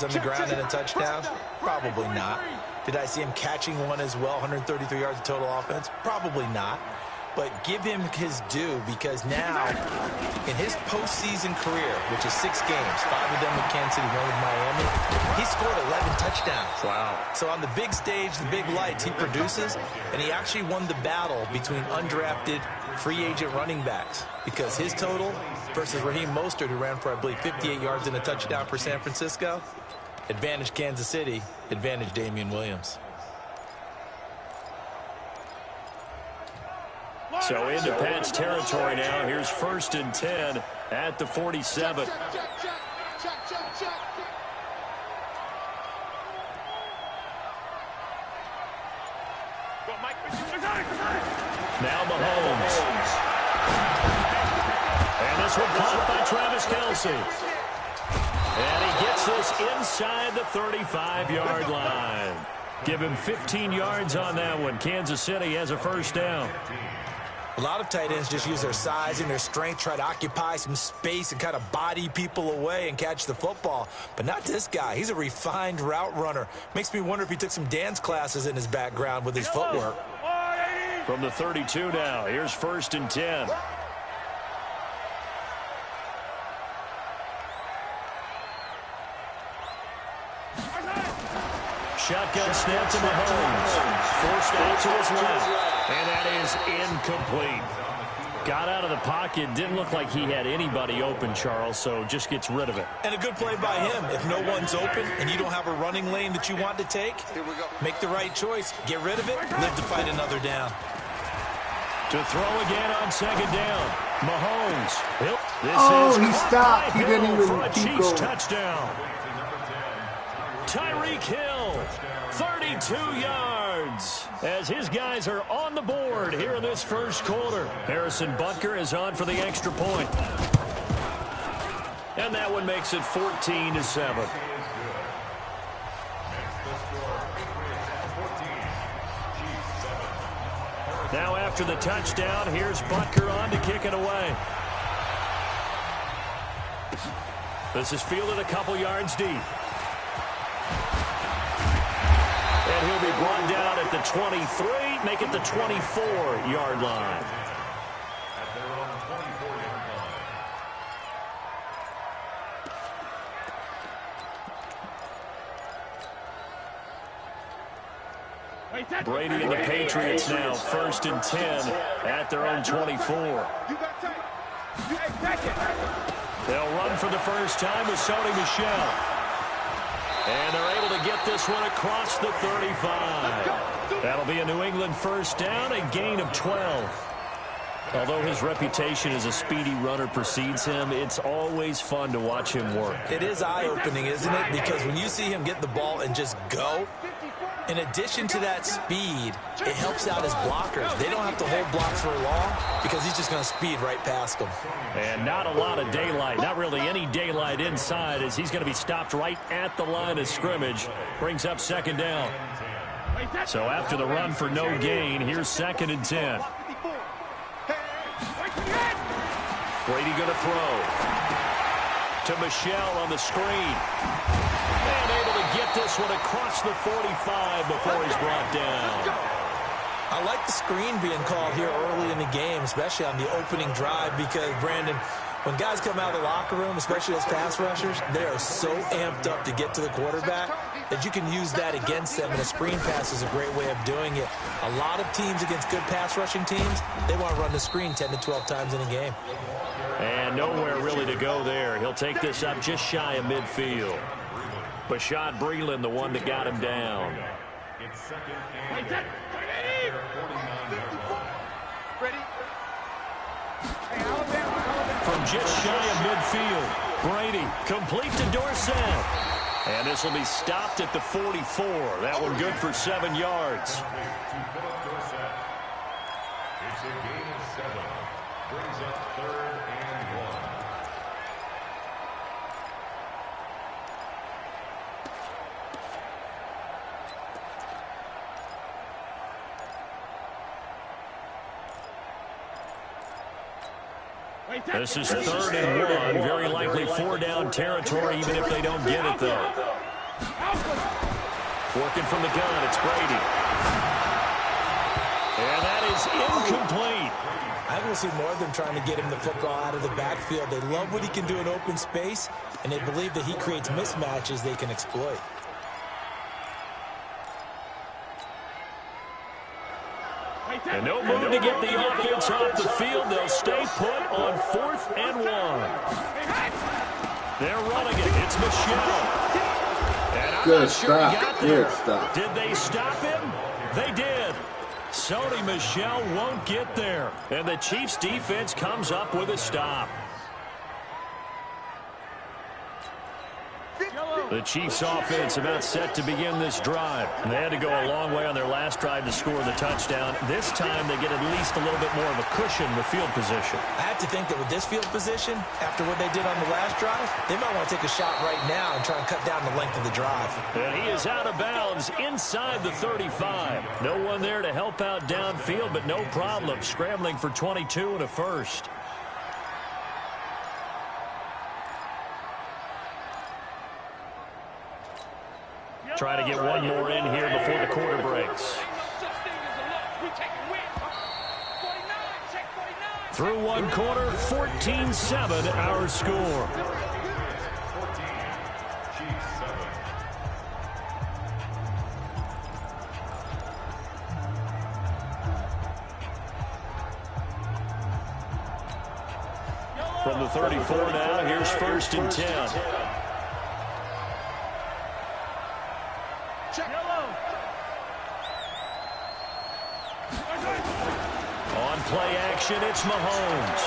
yards on the ground and a touchdown? Probably not. Did I see him catching one as well, 133 yards of total offense? Probably not. But give him his due, because now, in his postseason career, which is 6 games, 5 of them with Kansas City, 1 with Miami, he scored 11 touchdowns. Wow. So on the big stage, the big lights, he produces, and he actually won the battle between undrafted free agent running backs, because his total versus Raheem Mostert, who ran for, I believe, 58 yards and a touchdown for San Francisco, advantage Kansas City, advantage Damian Williams. So into Pats territory now. Here's 1st and 10 at the 47. Now Mahomes. And this one caught by Travis Kelce. And he gets this inside the 35-yard line. Give him 15 yards on that one. Kansas City has a 1st down. A lot of tight ends just use their size and their strength, try to occupy some space and kind of body people away and catch the football. But not this guy. He's a refined route runner. Makes me wonder if he took some dance classes in his background with his footwork. From the 32 now, here's 1st and 10. Shotgun snap to Mahomes. Forced out to his left. And that is incomplete. Got out of the pocket. Didn't look like he had anybody open, Charles, so just gets rid of it. And a good play by him. If no one's open and you don't have a running lane that you want to take, make the right choice. Get rid of it. Live to fight another down. To throw again on 2nd down. Mahomes. He stopped. He didn't even keep going. Touchdown. Tyreek Hill, 32 yards, as his guys are on the board here in this 1st quarter. Harrison Butker is on for the extra point. And that one makes it 14-7. Now after the touchdown, here's Butker on to kick it away. This is fielded a couple yards deep. And he'll be brought down at the 23, make it the 24-yard line. Brady and the Patriots now 1st and 10 at their own 24. They'll run for the first time with Sony Michel. And they're able to get this one across the 35. That'll be a New England 1st down, a gain of 12. Although his reputation as a speedy runner precedes him, it's always fun to watch him work. It is eye-opening, isn't it? Because when you see him get the ball and just go, in addition to that speed, it helps out his blockers. They don't have to hold blocks for long because he's just going to speed right past them. And not a lot of daylight, not really any daylight inside, as he's going to be stopped right at the line of scrimmage. Brings up 2nd down. So after the run for no gain, here's 2nd and 10. Brady going to throw to Michel on the screen. And able to get this one across the 45 before he's brought down. I like the screen being called here early in the game, especially on the opening drive, because, Brandon, when guys come out of the locker room, especially as pass rushers, they are so amped up to get to the quarterback that you can use that against them, and a screen pass is a great way of doing it. A lot of teams against good pass rushing teams, they want to run the screen 10 to 12 times in a game. And nowhere really to go there. He'll take this up just shy of midfield. Bashad Breeland, the one that got him down. From just shy of midfield, Brady complete to Dorsett. And this will be stopped at the 44. That one good for 7 yards. It's a gain of 7. Brings up 3rd and 1. This is 3rd and 1. Very likely 4-down territory, even if they don't get it, though. Working from the gun, it's Brady. And that is incomplete. I think we'll see more of them trying to get him the football out of the backfield. They love what he can do in open space, and they believe that he creates mismatches they can exploit. And no move to get the offense off the field. They'll stay put on 4th and 1. They're running it. It's Michelle. And I'm not sure he got there. Did they stop him? They did. Sony Michel won't get there. And the Chiefs defense comes up with a stop. The Chiefs offense about set to begin this drive. They had to go a long way on their last drive to score the touchdown. This time they get at least a little bit more of a cushion with field position. I have to think that with this field position, after what they did on the last drive, they might want to take a shot right now and try and cut down the length of the drive. And he is out of bounds inside the 35. No one there to help out downfield, but no problem scrambling for 22 and a first. Try to get one more in here before the quarter breaks. Through one quarter, 14-7 our score. From the 34 now, here's 1st and 10. On play action, it's Mahomes.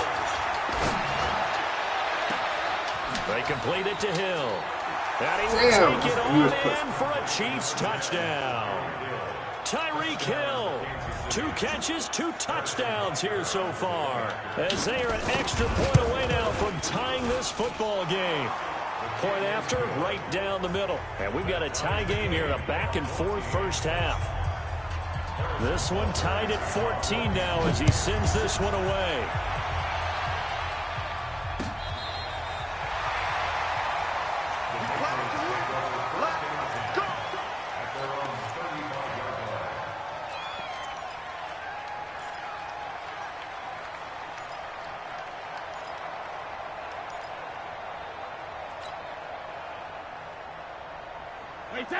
They complete it to Hill. And he will take it on in for a Chiefs touchdown. Tyreek Hill. 2 catches, 2 touchdowns here so far. As they are an extra point away now from tying this football game. Point after, right down the middle. And we've got a tie game here in a back-and-forth first half. This one tied at 14 now as he sends this one away.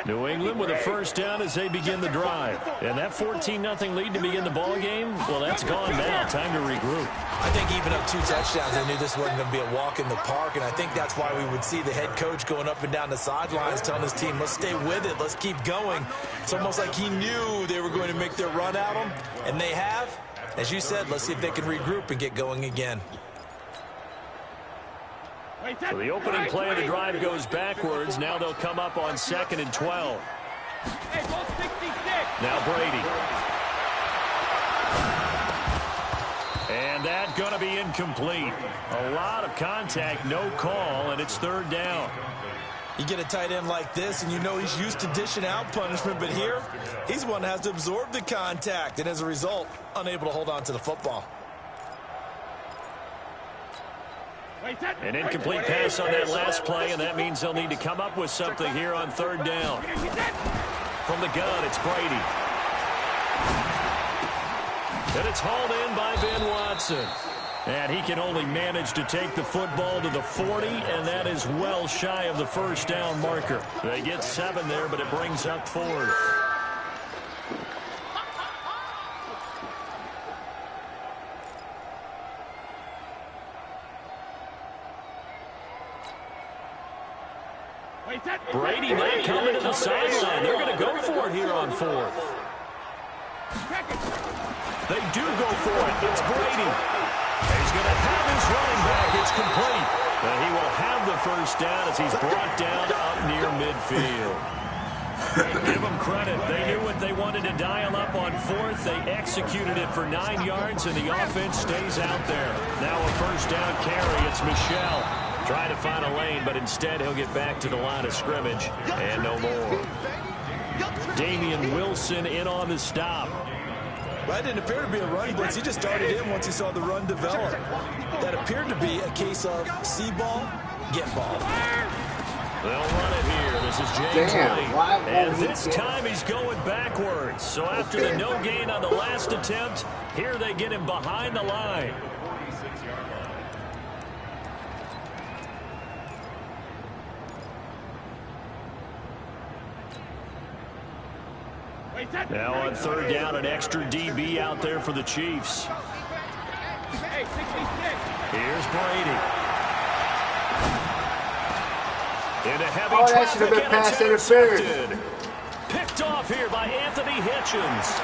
New England with a first down as they begin the drive. And that 14-0 lead to begin the ball game, well, that's gone now. Time to regroup. I think even up 2 touchdowns, they knew this wasn't going to be a walk in the park, and I think that's why we would see the head coach going up and down the sidelines telling his team, let's stay with it, let's keep going. It's almost like he knew they were going to make their run at him, and they have. As you said, let's see if they can regroup and get going again. So the opening play of the drive goes backwards. Now they'll come up on 2nd and 12. Now Brady. And that going to be incomplete. A lot of contact, no call, and it's 3rd down. You get a tight end like this, and you know he's used to dishing out punishment, but here, he's one that has to absorb the contact, and as a result, unable to hold on to the football. An incomplete pass on that last play, and that means they'll need to come up with something here on 3rd down. From the gun, it's Brady. And it's hauled in by Ben Watson. And he can only manage to take the football to the 40, and that is well shy of the 1st down marker. They get 7 there, but it brings up 4th. Brady not coming to the sideline. They're going to go for it here on 4th. They do go for it. It's Brady. He's going to have his running back. It's complete. And he will have the 1st down as he's brought down up near midfield. Give them credit. They knew what they wanted to dial up on 4th. They executed it for 9 yards, and the offense stays out there. Now a 1st down carry. It's Michel. Trying to find a lane, but instead he'll get back to the line of scrimmage and no more. Damian Wilson in on the stop. That didn't appear to be a run blitz. He just darted in once he saw the run develop. That appeared to be a case of see ball, get ball. They'll run it here. This is James White. And this time he's going backwards. So after the no gain on the last attempt, here they get him behind the line. Now on third down, an extra DB out there for the Chiefs. Here's Brady. Into heavy traffic and it's intercepted. Picked off here by Anthony Hitchens.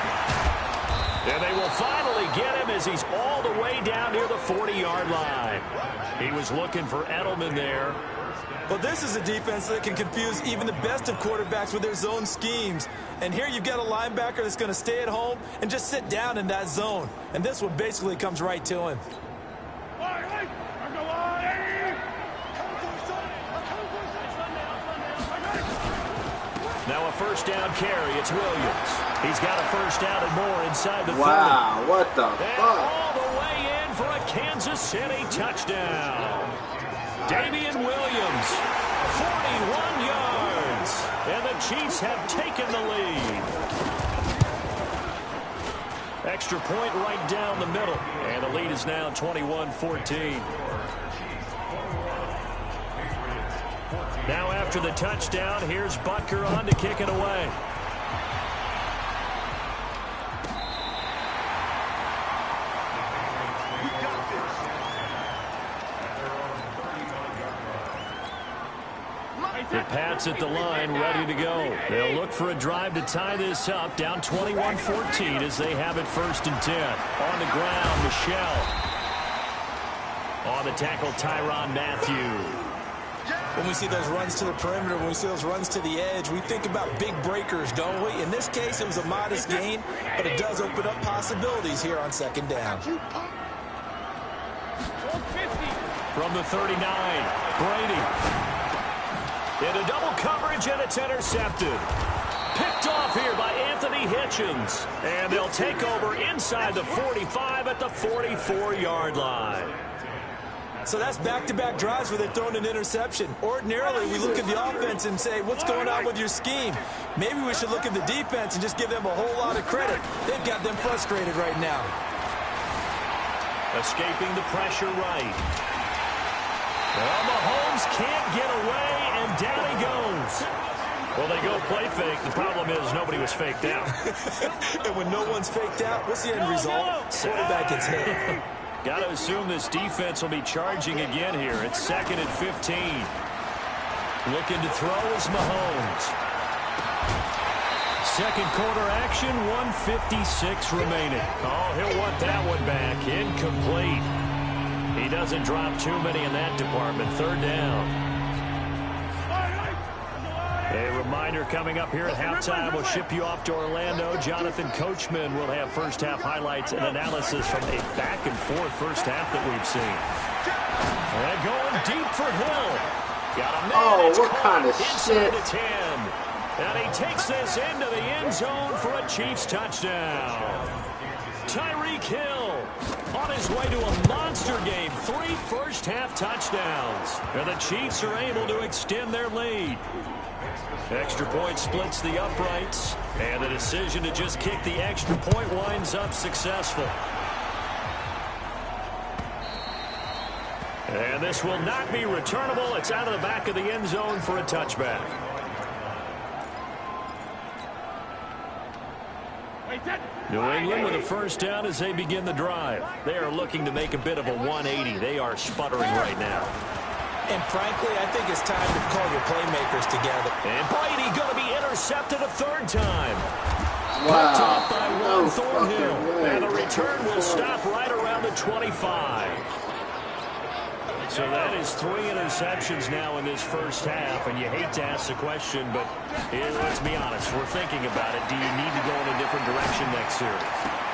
And they will finally get him as he's all the way down near the 40-yard line. He was looking for Edelman there. Well, this is a defense that can confuse even the best of quarterbacks with their zone schemes. And here you've got a linebacker that's going to stay at home and just sit down in that zone. And this one basically comes right to him. Now a first down carry. It's Williams. He's got a first down and more inside the 30. Wow, what the fuck? All the way in for a Kansas City touchdown. Damian Williams, 41 yards. And the Chiefs have taken the lead. Extra point right down the middle. And the lead is now 21-14. Now after the touchdown, here's Butker on to kick it away. The Pats at the line, ready to go. They'll look for a drive to tie this up, down 21-14 as they have it 1st and 10. On the ground, Michelle. On the tackle, Tyrann Mathieu. When we see those runs to the perimeter, when we see those runs to the edge, we think about big breakers, don't we? In this case, it was a modest gain, but it does open up possibilities here on 2nd down. From the 39, Brady. Into double coverage, and it's intercepted. Picked off here by Anthony Hitchens. And they'll take over inside the 45 at the 44-yard line. So that's back-to-back drives where they've thrown an interception. Ordinarily, we look at the offense and say, what's going on with your scheme? Maybe we should look at the defense and just give them a whole lot of credit. They've got them frustrated right now. Escaping the pressure right. Well, Mahomes can't get away, and down he goes. Well, they go play fake. The problem is nobody was faked out. And when no one's faked out, what's the end result? Quarterback gets hit. Got to assume this defense will be charging again here. It's 2nd and 15. Looking to throw is Mahomes. Second quarter action, 1:56 remaining. Oh, he'll want that one back. Incomplete. He doesn't drop too many in that department. 3rd down. A reminder coming up here at halftime. We'll ship you off to Orlando. Jonathan Coachman will have first-half highlights and analysis from a back-and-forth first half that we've seen. And going deep for Hill. Got a man. Oh, what kind of shit? The 10. And he takes this into the end zone for a Chiefs touchdown. Tyreek Hill on his way to a monster game. 3 first-half touchdowns. And the Chiefs are able to extend their lead. Extra point splits the uprights, and the decision to just kick the extra point winds up successful. And this will not be returnable. It's out of the back of the end zone for a touchback. New England with a first down as they begin the drive. They are looking to make a bit of a 180. They are sputtering right now. And frankly, I think it's time to call your playmakers together. And Brady going to be intercepted a 3rd time. Wow. Picked off by Juan Thornhill. And the return will stop right around the 25. So that is 3 interceptions now in this first half. And you hate to ask the question, but let's be honest. We're thinking about it. Do you need to go in a different direction next series?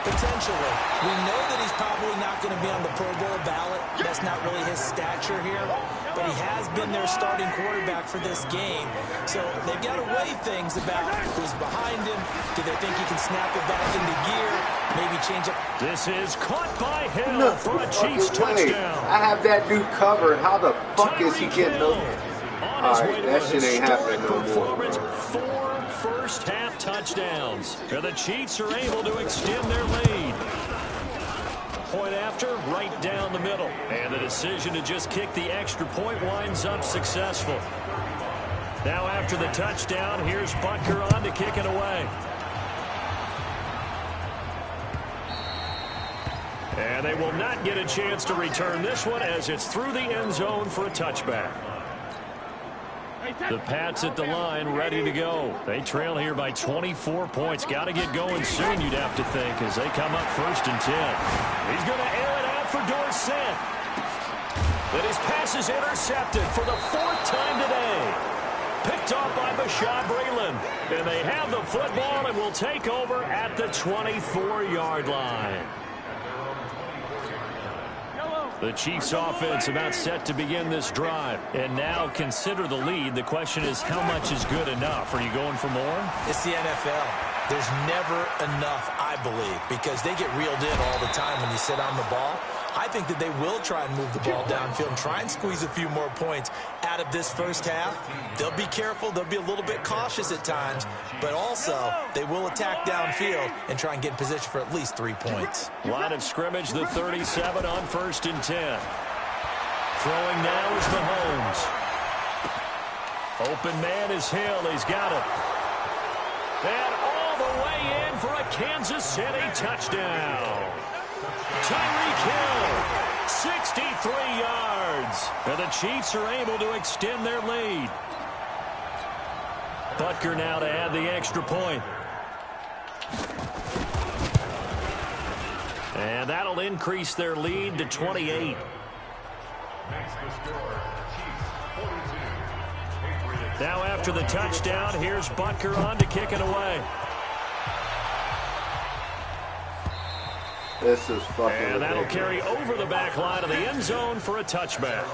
Potentially. We know that he's probably not going to be on the Pro Bowl ballot. That's not really his stature here. But he has been their starting quarterback for this game. So they've got to weigh things about who's behind him. Do they think he can snap it back into gear? Maybe change up. This is caught by Hill for a Chiefs touchdown. I have that dude covered. How the fuck is he getting those? On on his way to a shit ain't historic happening no more. performance. 4 first-half touchdowns. And the Chiefs are able to extend their lead. Point after, right down the middle. And the decision to just kick the extra point winds up successful. Now after the touchdown, here's Butker on to kick it away. And they will not get a chance to return this one as it's through the end zone for a touchback. The Pats at the line ready to go. They trail here by 24 points. Got to get going soon, you'd have to think, as they come up 1st and 10. He's going to air it out for Dorsett. But his pass is intercepted for the 4th time today. Picked off by Bashaud Breeland. And they have the football and will take over at the 24-yard line. The Chiefs offense about set to begin this drive. And now consider the lead. The question is, how much is good enough? Are you going for more? It's the NFL. There's never enough, I believe, because they get reeled in all the time when you sit on the ball. I think that they will try and move the ball downfield and try and squeeze a few more points out of this first half. They'll be careful. They'll be a little bit cautious at times, but also they will attack downfield and try and get in position for at least 3 points. Line of scrimmage, the 37 on 1st and 10. Throwing now is Mahomes. Open man is Hill. He's got it. And all the way in for a Kansas City touchdown. Tyreek Hill, 63 yards. And the Chiefs are able to extend their lead. Butker now to add the extra point. And that'll increase their lead to 28. Now after the touchdown, here's Butker on to kick it away. This is fucking And that'll ridiculous. carry over the back line of the end zone for a touchback.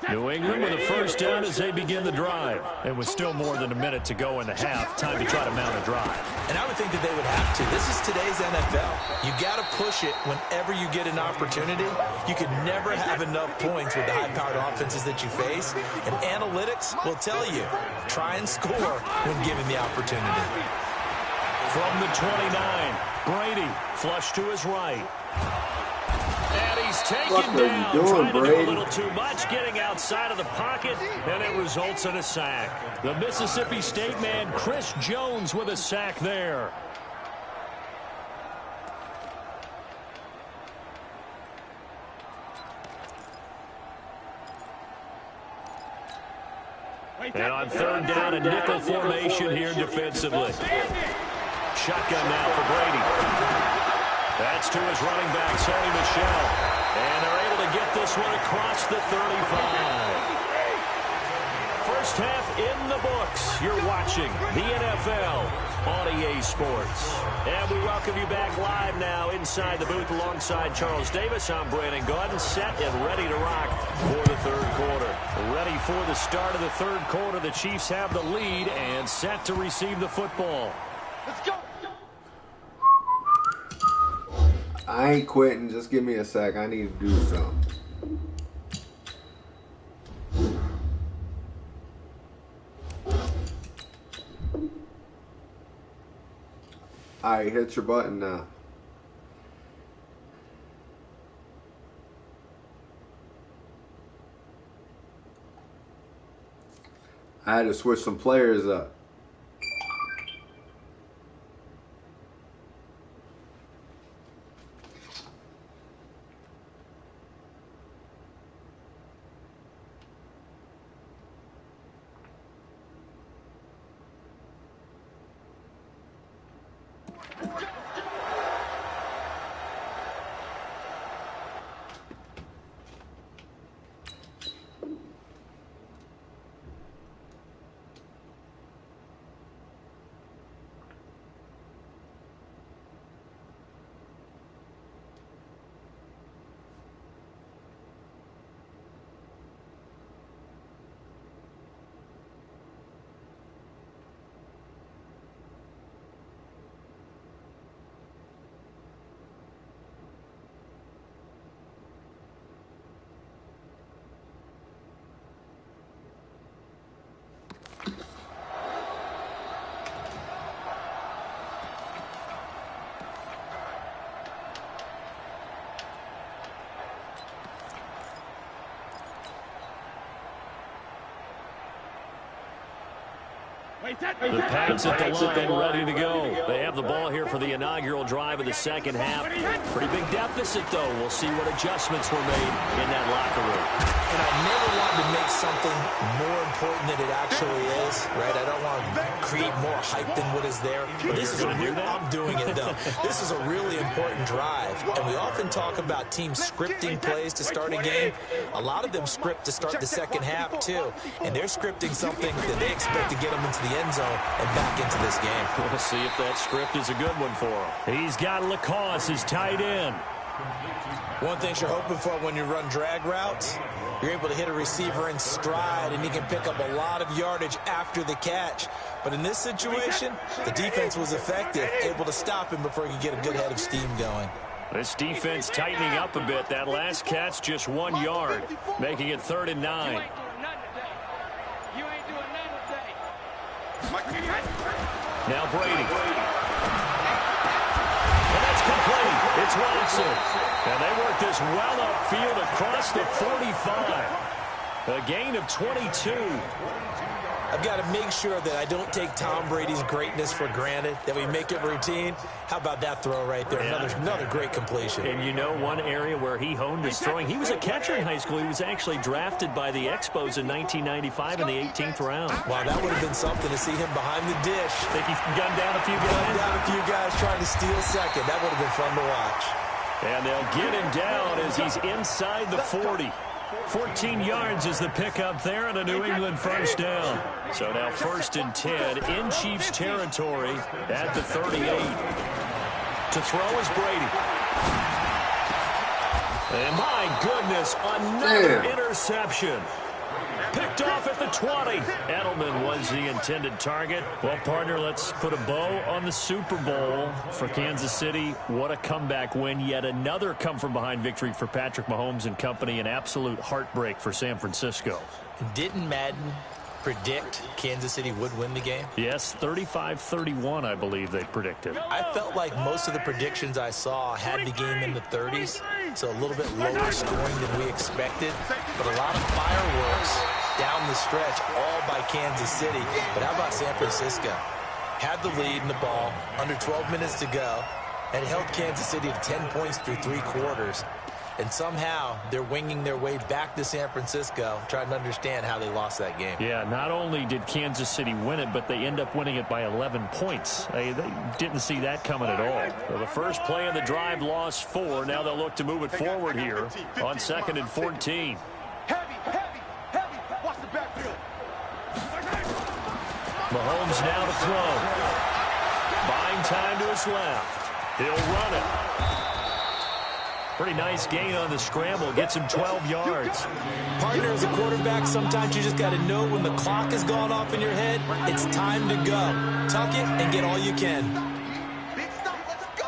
New England with a first down as they begin the drive. And with still more than a minute to go in the half, time to try to mount a drive. And I would think that they would have to. This is today's NFL. You got to push it whenever you get an opportunity. You can never have enough points with the high-powered offenses that you face. And analytics will tell you, try and score when given the opportunity. From the 29, Brady flush to his right. And he's taken down, trying to do a little too much, getting outside of the pocket, and it results in a sack. The Mississippi State man, Chris Jones, with a sack there. And on 3rd down, a nickel formation here defensively. Shotgun now for Brady. That's to his running back, Sony Michel. And they're able to get this one across the 35. First half in the books. You're watching the NFL on EA Sports. And we welcome you back live now inside the booth alongside Charles Davis. I'm Brandon Gordon, set and ready to rock for the 3rd quarter. Ready for the start of the 3rd quarter. The Chiefs have the lead and set to receive the football. Let's go. I ain't quitting. Just give me a sec. I need to do something. Alright, hit your button now. I had to switch some players up. The Pats at the line, ready to go. They have the ball here for the inaugural drive of the second half. Pretty big deficit, though. We'll see what adjustments were made in that locker room. And I never wanted to make something more important than it actually is, right? I don't want to create more hype than what is there. But this is I'm doing it, though. This is a really important drive. And we often talk about teams scripting plays to start a game. A lot of them script to start the second half, too. And they're scripting something that they expect to get them into the end zone and back into this game. We'll see if that script is a good one for him. He's got Lacoste as tight end. One thing you're hoping for when you run drag routes, you're able to hit a receiver in stride, and he can pick up a lot of yardage after the catch. But in this situation, the defense was effective, able to stop him before he could get a good head of steam going. This defense tightening up a bit. That last catch just 1 yard, making it 3rd and 9. Now Brady. And that's complete. It's Watson. And they work this well upfield across the 45. A gain of 22. I've got to make sure that I don't take Tom Brady's greatness for granted, that we make it routine. How about that throw right there? Yeah. Another great completion. And you know one area where he honed his throwing, he was a catcher in high school. He was actually drafted by the Expos in 1995 in the 18th round. Wow, that would have been something to see him behind the dish. Think he gunned down a few guys? Gunned down a few guys trying to steal second. That would have been fun to watch. And they'll get him down as he's inside the 40. 14 yards is the pickup there and a New England first down. So now 1st and 10 in Chiefs territory at the 38. To throw is Brady. And my goodness, another interception. Picked off at the 20. Edelman was the intended target. Well, partner, let's put a bow on the Super Bowl for Kansas City. What a comeback win. Yet another come-from-behind victory for Patrick Mahomes and company. An absolute heartbreak for San Francisco. Didn't Madden predict Kansas City would win the game? Yes, 35-31, I believe they predicted. I felt like most of the predictions I saw had the game in the 30s, so a little bit lower scoring than we expected, but a lot of fireworks down the stretch, all by Kansas City. But how about San Francisco? Had the lead in the ball, under 12 minutes to go, and held Kansas City to 10 points through 3 quarters. And somehow they're winging their way back to San Francisco, trying to understand how they lost that game. Yeah, not only did Kansas City win it, but they end up winning it by 11 points. They didn't see that coming at all. So the first play of the drive lost 4. Now they'll look to move it forward here on 2nd and 14. Watch the backfield. Mahomes now to throw. Buying time to his left. He'll run it. Pretty nice gain on the scramble. Gets him 12 yards. Partner, as a quarterback, sometimes you just got to know when the clock has gone off in your head, it's time to go. Tuck it and get all you can. Big stop, let's go.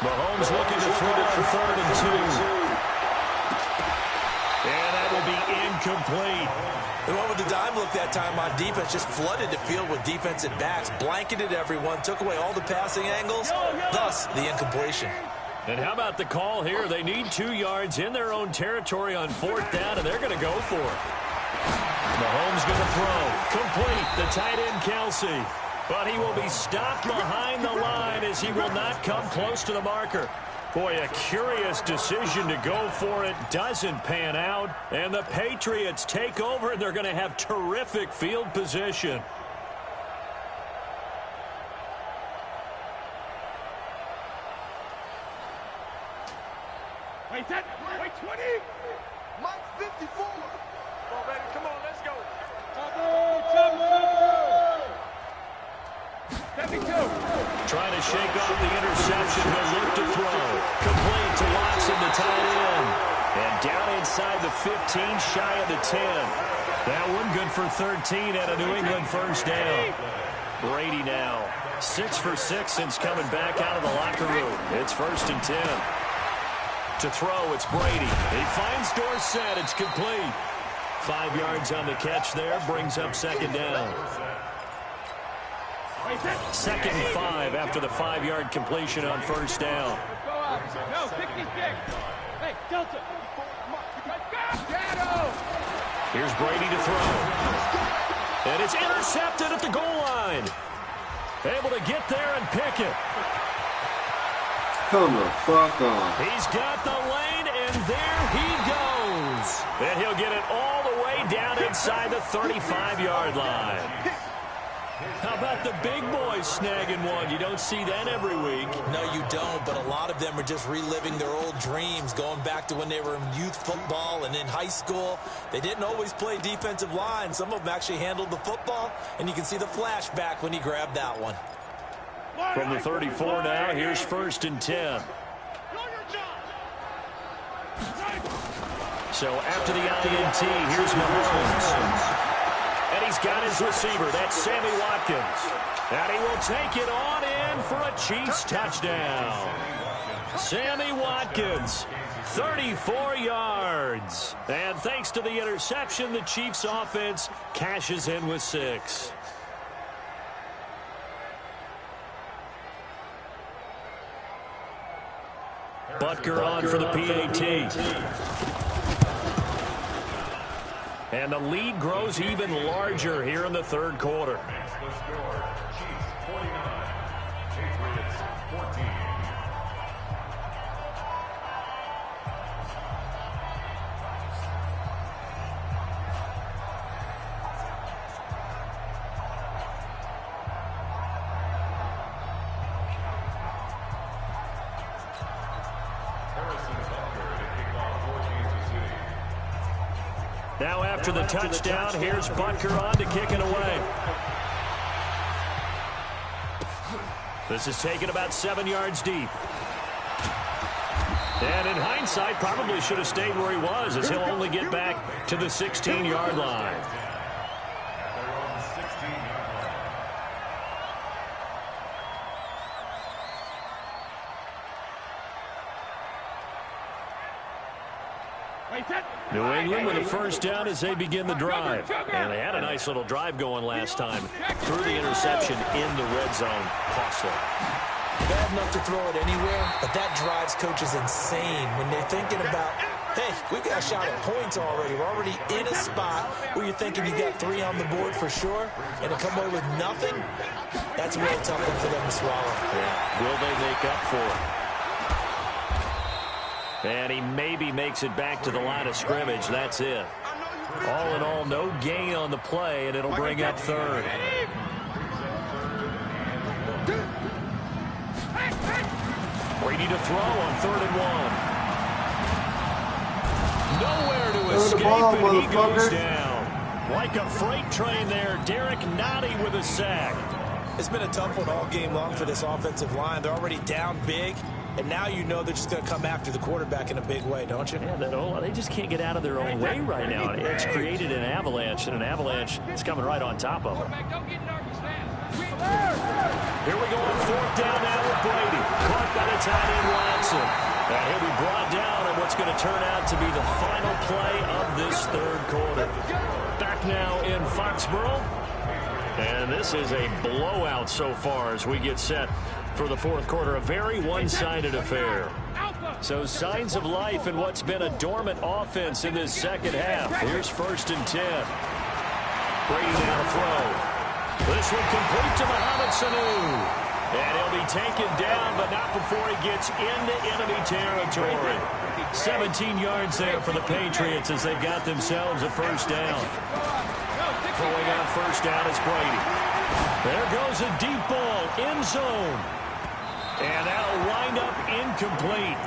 Mahomes looking to throw on 3rd and 2. And that will be incomplete. The one with the dime look that time on defense just flooded the field with defensive backs, blanketed everyone, took away all the passing angles, thus the incompletion. And how about the call here? They need 2 yards in their own territory on 4th down, and they're going to go for it. Mahomes going to throw. Complete. The tight end, Kelsey. But he will be stopped behind the line as he will not come close to the marker. Boy, a curious decision to go for it. Doesn't pan out. And the Patriots take over, and they're going to have terrific field position. Wait, 20. Mike 54. Come on, baby. Come on, let's go. 72. Trying to shake off the interception. He'll look to throw. Complete to Watson, the tight end. And down inside the 15, shy of the 10. That one good for 13 at a New England first down. Brady now 6 for 6 since coming back out of the locker room. It's 1st and 10. To throw, it's Brady. He finds Dorsett. It's complete. 5 yards on the catch there. Brings up 2nd down. 2nd and 5 after the 5-yard completion on first down. No, 66. Hey, Delta. Here's Brady to throw. And it's intercepted at the goal line. Able to get there and pick it. Come the fuck on. He's got the lane, and there he goes. And he'll get it all the way down inside the 35-yard line. How about the big boys snagging one? You don't see that every week. No, you don't, but a lot of them are just reliving their old dreams, going back to when they were in youth football and in high school. They didn't always play defensive line. Some of them actually handled the football, and you can see the flashback when he grabbed that one. From the 34 now, here's 1st and 10. So after the INT, here's Mahomes. And he's got his receiver. That's Sammy Watkins. And he will take it on in for a Chiefs touchdown. Sammy Watkins, 34 yards. And thanks to the interception, the Chiefs offense cashes in with 6. Butker on for the PAT. And the lead grows even larger here in the 3rd quarter. That's the score. Chiefs 49, Patriots 14. Now after the touchdown, here's Butker on to kick it away. This is taken about 7 yards deep. And in hindsight, probably should have stayed where he was, as he'll only get back to the 16-yard line. New England with a first down as they begin the drive. And they had a nice little drive going last time. Threw the interception in the red zone. Costly. Bad enough to throw it anywhere, but that drives coaches insane when they're thinking about, hey, we've got a shot at points already. We're already in a spot where you're thinking you got 3 on the board for sure, and to come away with nothing, that's a real tough one for them to swallow. Yeah. Will they make up for it? And he maybe makes it back to the line of scrimmage. That's it. All in all, no gain on the play, and it'll bring up 3rd. Brady to throw on 3rd and 1. Nowhere to escape, and he goes down. Like a freight train there, Derek Nottie with a sack. It's been a tough one all game long for this offensive line. They're already down big. And now you know they're just going to come after the quarterback in a big way, don't you? Yeah, they just can't get out of their own way right now. It's created an avalanche, and an avalanche is coming right on top of them. Here we go on 4th down now with Brady. Caught by the tight end Watson. And he'll be brought down in what's going to turn out to be the final play of this 3rd quarter. Back now in Foxborough. And this is a blowout so far as we get set for the 4th quarter. A very one-sided affair. So signs of life in what's been a dormant offense in this 2nd half. Here's 1st and 10. Brady now to throw. This one complete to Mohamed Sanu. And he'll be taken down, but not before he gets into enemy territory. 17 yards there for the Patriots as they've got themselves a 1st down. Throwing on 1st down is Brady. There goes a deep ball, end zone. And that'll wind up incomplete.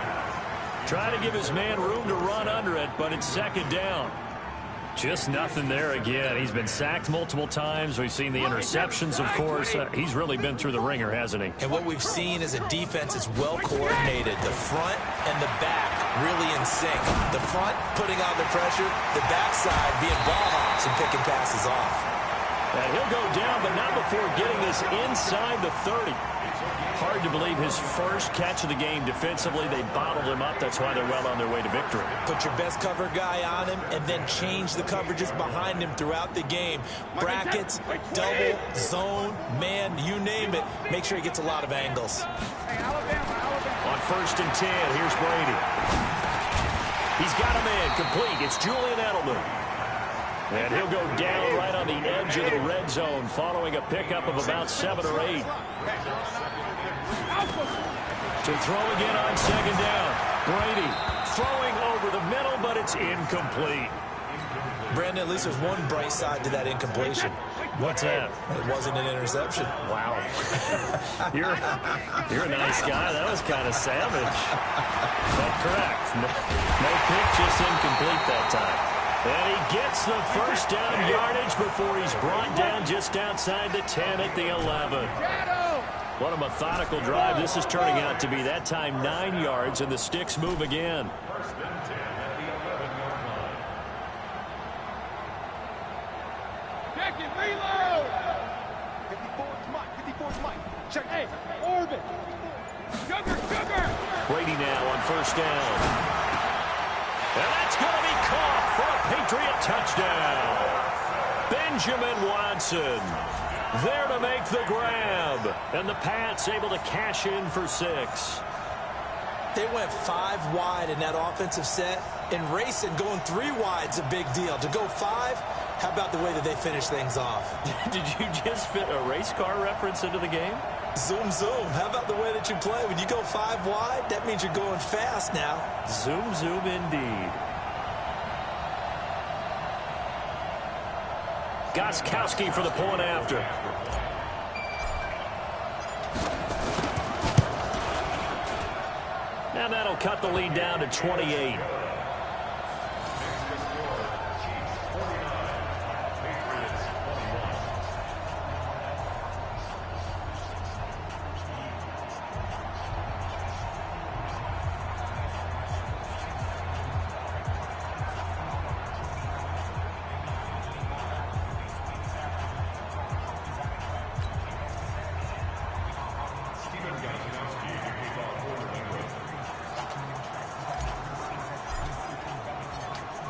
Trying to give his man room to run under it, but it's 2nd down. Just nothing there again. He's been sacked multiple times. We've seen the interceptions, of course. He's really been through the ringer, hasn't he? And what we've seen is a defense that's well coordinated. The front and the back really in sync. The front putting on the pressure, the backside being ball hawks and picking passes off. And he'll go down, but not before getting this inside the 30. Hard to believe his first catch of the game defensively. They bottled him up. That's why they're well on their way to victory. Put your best cover guy on him and then change the coverages behind him throughout the game. Brackets, double, zone, man, you name it. Make sure he gets a lot of angles. On 1st and 10, here's Brady. He's got him in, complete. It's Julian Edelman. And he'll go down right on the edge of the red zone following a pickup of about 7 or 8. To throw again on 2nd down. Brady throwing over the middle, but it's incomplete. Brandon, at least there's one bright side to that incompletion. What's that? It wasn't an interception. Wow. You're a nice guy. That was kind of savage. But correct. No pick, just incomplete that time. And he gets the first down yardage before he's brought down just outside the 10 at the 11. What a methodical drive this is turning out to be. That time 9 yards, and the sticks move again. Check it, reload! 54's Mike, 54's Mike. Check, hey, orbit. Sugar! Brady now on 1st down. And that's going to be caught for a Patriot touchdown. Benjamin Watson there to make the grab. And the Pats able to cash in for 6. They went 5 wide in that offensive set. And racing, going 3 wide's a big deal. To go 5, how about the way that they finish things off? Did you just fit a race car reference into the game? Zoom, zoom. How about the way that you play? When you go 5 wide, that means you're going fast now. Zoom, zoom indeed. Gostkowski for the point after. Now that'll cut the lead down to 28.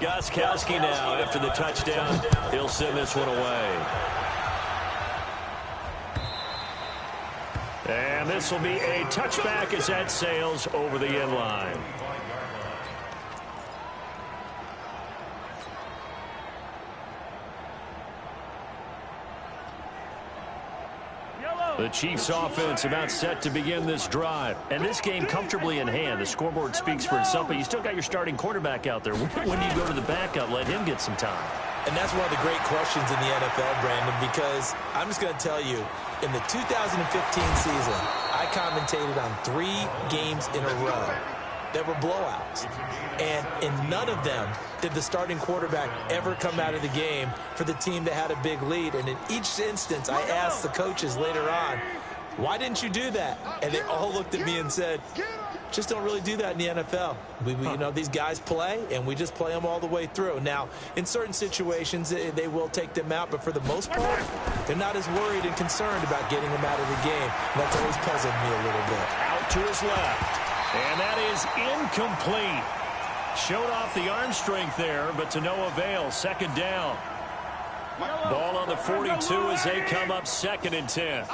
Gostkowski now after the touchdown. He'll send this one away. And this will be a touchback as that sails over the end line. The Chiefs offense about set to begin this drive. And this game comfortably in hand. The scoreboard speaks for itself, but you still got your starting quarterback out there. When do you go to the backup? Let him get some time. And that's one of the great questions in the NFL, Brandon, because I'm just going to tell you, in the 2015 season, I commentated on 3 games in a row that were blowouts. And in none of them did the starting quarterback ever come out of the game for the team that had a big lead. And in each instance, I asked the coaches later on, why didn't you do that? And they all looked at me and said, just don't really do that in the NFL. You know, these guys play, and we just play them all the way through. Now, in certain situations, they will take them out, but for the most part, they're not as worried and concerned about getting them out of the game. And that's always puzzled me a little bit. Out to his left. And that is incomplete. Showed off the arm strength there, but to no avail. 2nd down. Ball on the 42 as they come up 2nd and 10.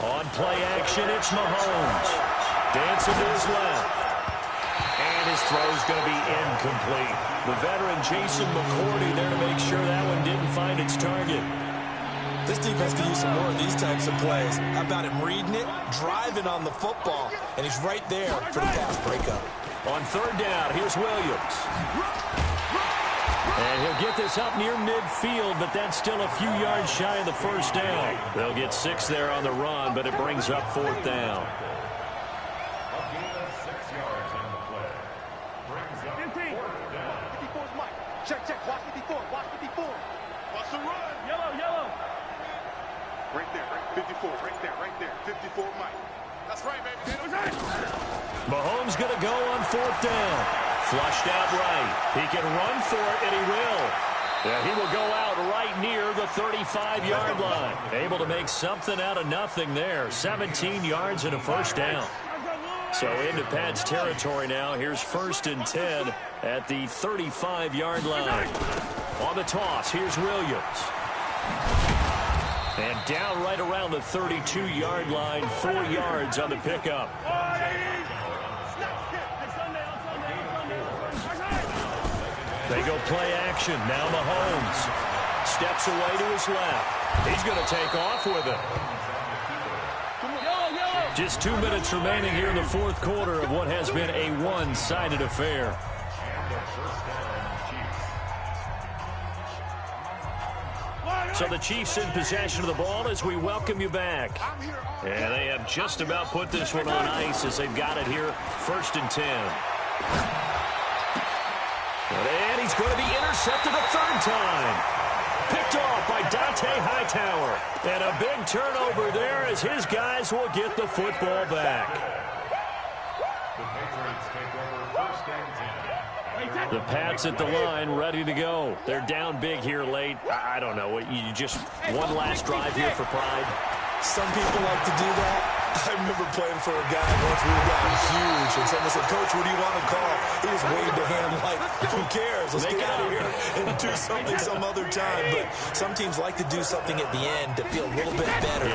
On play action, it's Mahomes. Dancing to his left. And his throw's going to be incomplete. The veteran Jason McCourty there to make sure that one didn't find its target. This defense can use some more of these types of plays. How about him reading it, driving on the football, and he's right there for the pass breakup. On 3rd down, here's Williams. And he'll get this up near midfield, but that's still a few yards shy of the 1st down. They'll get 6 there on the run, but it brings up 4th down. Check, watch 54, watch 54. Watch the run. Yellow. Right there, 54, right there, 54, Mike. That's right, baby. Mahomes going to go on 4th down. Flushed out right. He can run for it, and he will. Yeah, he will go out right near the 35-yard line. Able to make something out of nothing there. 17 yards and a first down. So into Pat's territory now. Here's 1st and 10 at the 35-yard line. On the toss, here's Williams. And down right around the 32-yard line, 4 yards on the pickup. They go play action. Now Mahomes steps away to his left. He's going to take off with it. Just 2 minutes remaining here in the 4th quarter of what has been a one-sided affair. So the Chiefs in possession of the ball as we welcome you back. And they have just about put this one on ice as they've got it here. 1st and 10. And he's going to be intercepted a 3rd time. Picked off by Dante Hightower. And a big turnover there as his guys will get the football back. The Patriots take over 1st and 10. The Pats at the line ready to go. They're down big here late. I don't know. You just one last drive here for pride. Some people like to do that. I remember playing for a guy once we were down huge, and someone said, "Coach, what do you want to call?" He just waved a hand like, "Who cares? Let's get out of here and do something some other time." But some teams like to do something at the end to feel a little bit better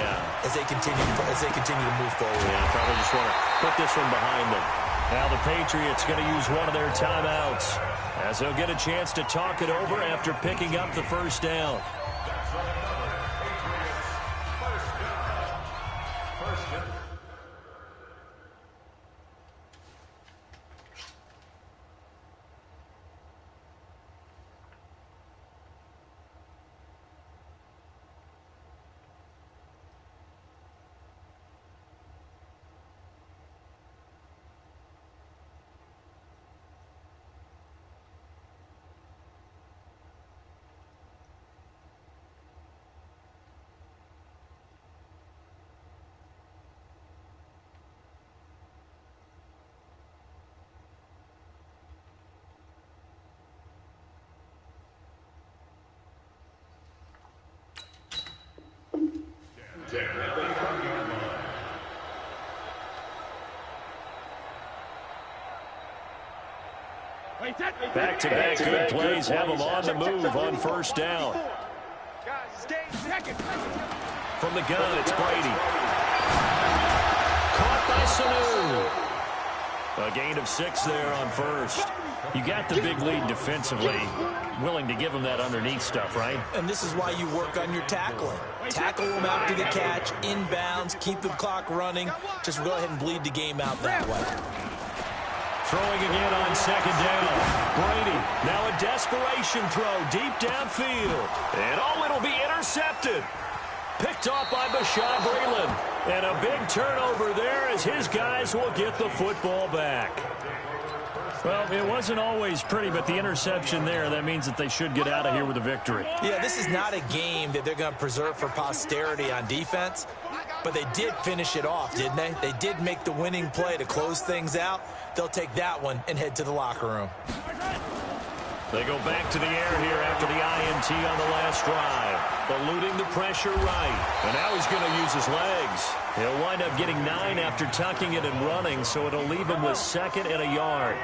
as they continue to move forward. Yeah, probably just want to put this one behind them. Now the Patriots going to use one of their timeouts as they'll get a chance to talk it over after picking up the 1st down. Back-to-back good plays have them on the move on 1st down. From the gun, it's Brady. Caught by Sanu. A gain of 6 there on 1st. You got the big lead defensively. Willing to give them that underneath stuff, right? And this is why you work on your tackling. Tackle them after the catch, inbounds, keep the clock running. Just go ahead and bleed the game out that way. Throwing again on 2nd down. Brady, now a desperation throw deep downfield. And it'll be intercepted. Picked off by Bashaud Breeland. And a big turnover there as his guys will get the football back. Well, it wasn't always pretty, but the interception there, that means that they should get out of here with a victory. Yeah, this is not a game that they're going to preserve for posterity on defense, but they did finish it off, didn't they? They did make the winning play to close things out. They'll take that one and head to the locker room. They go back to the air here after the INT on the last drive. Eluding the pressure right. And now he's going to use his legs. He'll wind up getting 9 after tucking it and running, so it'll leave him with 2nd and a yard.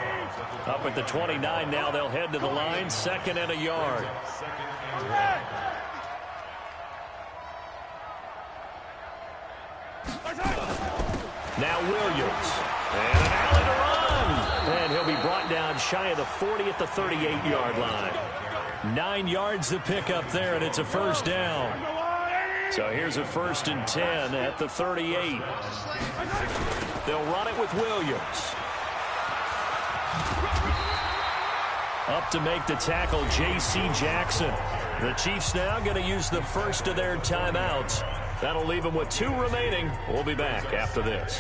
Up at the 29 now, they'll head to the line, 2nd and a yard. Now Williams. And an alley to run. And he'll be brought down shy of the 40 at the 38-yard line. 9 yards to pick up there, and it's a 1st down. So here's a 1st and 10 at the 38. They'll run it with Williams. Up to make the tackle, J.C. Jackson. The Chiefs now going to use the first of their timeouts. That'll leave them with 2 remaining. We'll be back after this.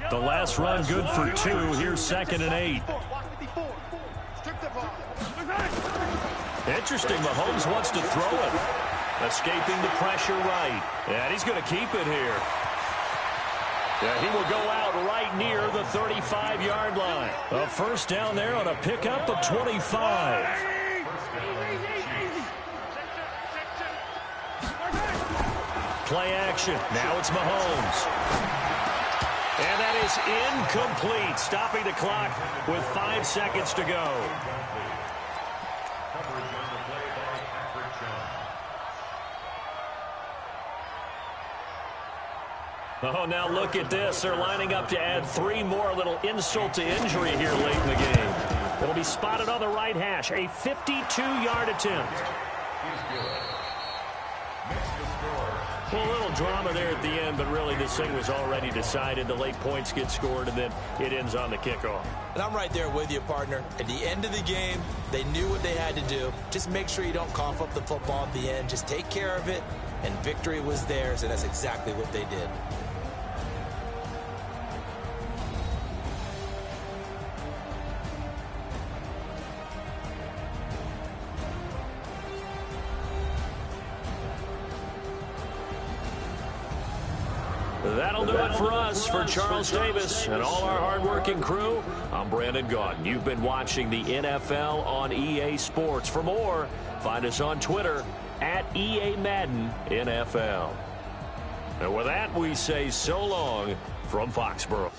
The last run good for 2. Here's 2nd and 8. Interesting, Mahomes wants to throw it. Escaping the pressure right. And he's going to keep it here. Yeah, he will go out right near the 35-yard line. A first down there on a pickup of 25. Play action. Now it's Mahomes. And that is incomplete. Stopping the clock with 5 seconds to go. Oh, now look at this. They're lining up to add 3 more, a little insult to injury here late in the game. It'll be spotted on the right hash. A 52-yard attempt. Well, a little drama there at the end, but really this thing was already decided. The late points get scored, and then it ends on the kickoff. And I'm right there with you, partner. At the end of the game, they knew what they had to do. Just make sure you don't cough up the football at the end. Just take care of it, and victory was theirs, and that's exactly what they did. That'll do it for us. For Charles Davis and all our hardworking crew, I'm Brandon Gaudin. You've been watching the NFL on EA Sports. For more, find us on Twitter at EA Madden NFL. And with that, we say so long from Foxborough.